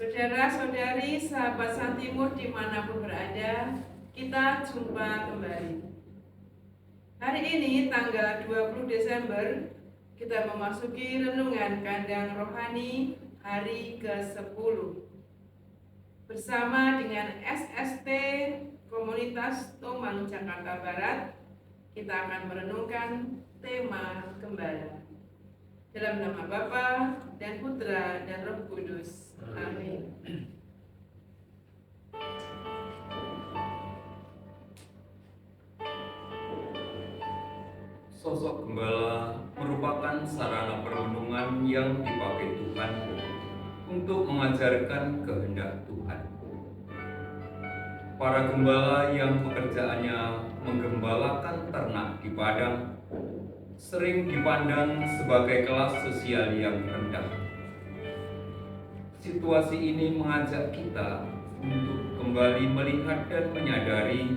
Saudara-saudari, sahabat Santimur dimanapun berada, kita jumpa kembali. Hari ini tanggal 20 Desember, kita memasuki renungan kandang rohani hari ke-10. Bersama dengan SST Komunitas Tomang Jakarta Barat, kita akan merenungkan tema Gembala. Dalam nama Bapa dan Putra dan Roh Kudus. Amin. Sosok gembala merupakan sarana perlindungan yang dipakai Tuhan untuk mengajarkan kehendak Tuhan. Para gembala yang pekerjaannya menggembalakan ternak di padang sering dipandang sebagai kelas sosial yang rendah. Situasi ini mengajak kita untuk kembali melihat dan menyadari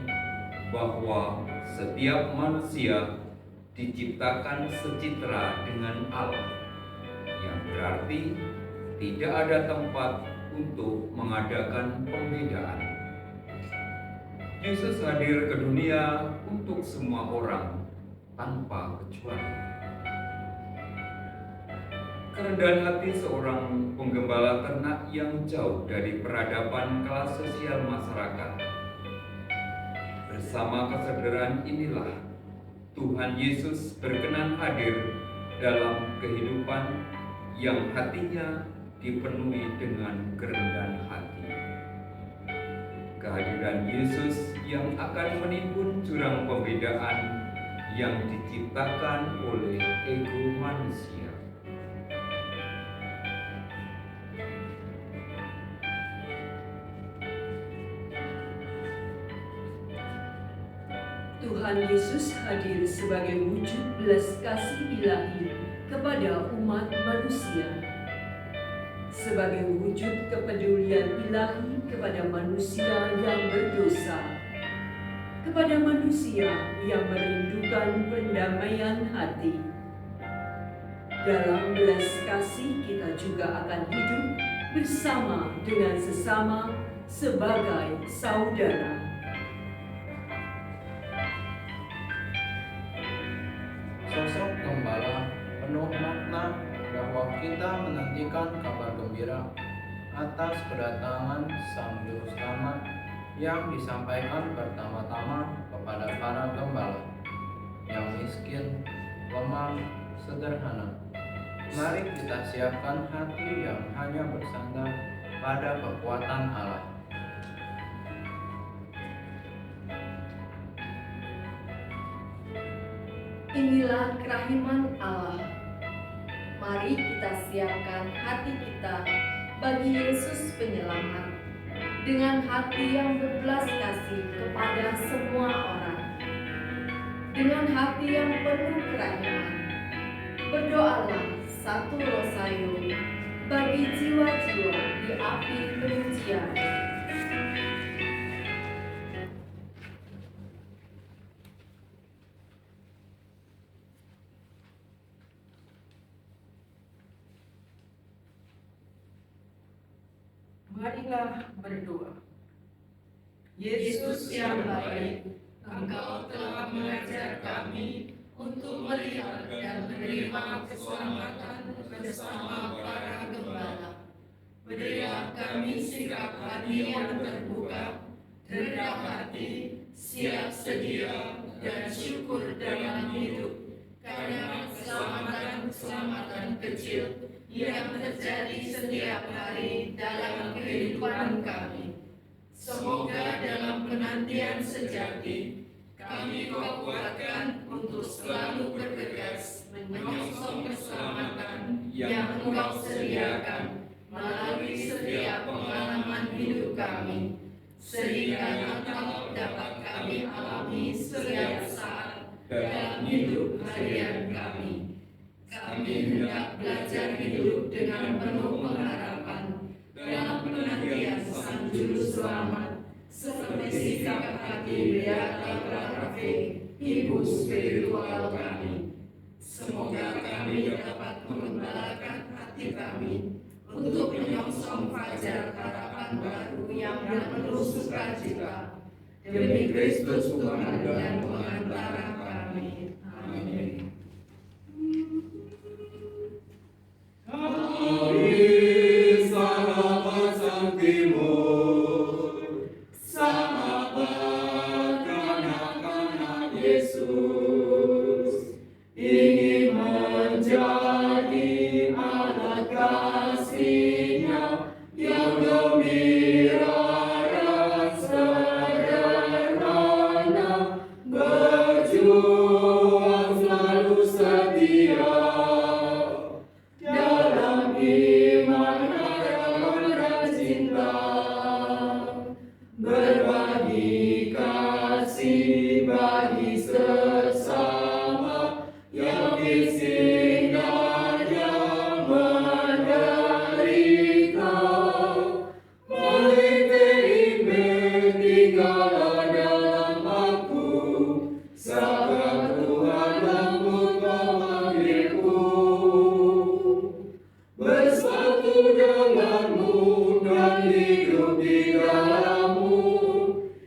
bahwa setiap manusia diciptakan secitra dengan Allah, yang berarti tidak ada tempat untuk mengadakan pembedaan. Yesus hadir ke dunia untuk semua orang tanpa kecuali. Kerendahan hati seorang penggembala ternak yang jauh dari peradaban kelas sosial masyarakat. Bersama kesadaran inilah Tuhan Yesus berkenan hadir dalam kehidupan yang hatinya dipenuhi dengan kerendahan hati. Kehadiran Yesus yang akan menimbun jurang pembedaan yang diciptakan oleh ego manusia. Tuhan Yesus hadir sebagai wujud belas kasih ilahi kepada umat manusia, sebagai wujud kepedulian ilahi kepada manusia yang berdosa, kepada manusia yang merindukan pendamaian hati. Dalam belas kasih kita juga akan hidup bersama dengan sesama sebagai saudara. Sosok gembala penuh makna bahwa kita menantikan kabar gembira atas kedatangan Sang Juru Selamat yang disampaikan pertama-tama kepada para gembala yang miskin, lemah, sederhana. Mari kita siapkan hati yang hanya bersandar pada kekuatan Allah. Inilah kerahiman Allah. Mari kita siapkan hati kita bagi Yesus Penyelamat dengan hati yang berbelas kasih kepada semua orang. Dengan hati yang penuh kerahiman, berdoalah satu rosario bagi jiwa-jiwa di api kebencian. Marilah berdoa. Yesus yang baik, Engkau telah mengajar kami untuk melihat dan menerima keselamatan bersama para gembala. Berilah kami sikap hati yang terbuka, rendah hati, siap sedia, dan syukur dalam hidup, karena keselamatan kecil yang terjadi setiap hari dalam kehidupan kami. Semoga dalam penantian sejati, kami Kau kuatkan untuk selalu bergegas menyongsong keselamatan yang Engkau sediakan melalui setiap pengalaman hidup kami, sehingga Engkau dapat kami alami setiap saat dalam hidup harian kami. Kami hendak belajar hidup dengan penuh pengharapan dalam penantian Sang Juru Selamat, seperti sikap hati Beata Prahafe, Ibu spiritual kami. Semoga kami dapat mengembalakan hati kami untuk menyongsong menyongsong fajar harapan baru yang penuh sukacita. Demi Kristus Tuhan dan pengantara kami. Amin. Hari sarapan Sang Timur, sahabat kanak-kanak Yesus, ingin menjadi anak kasih-Nya yang gembira dan sederhana, berjuang selalu setia dalam iman, harapan dan cinta, berbagi kasih bagi sesama yang bising dan yang menderita. Mari tinggallah dalam aku, sahabat Tuhan lembut memanggilku. Bersatu denganmu dan hidup di dalammu,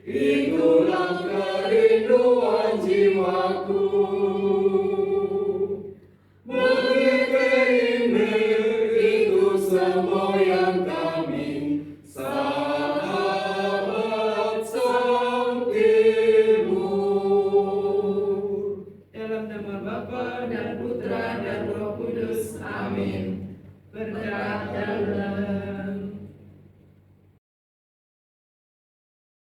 itulah kerinduan jiwaku.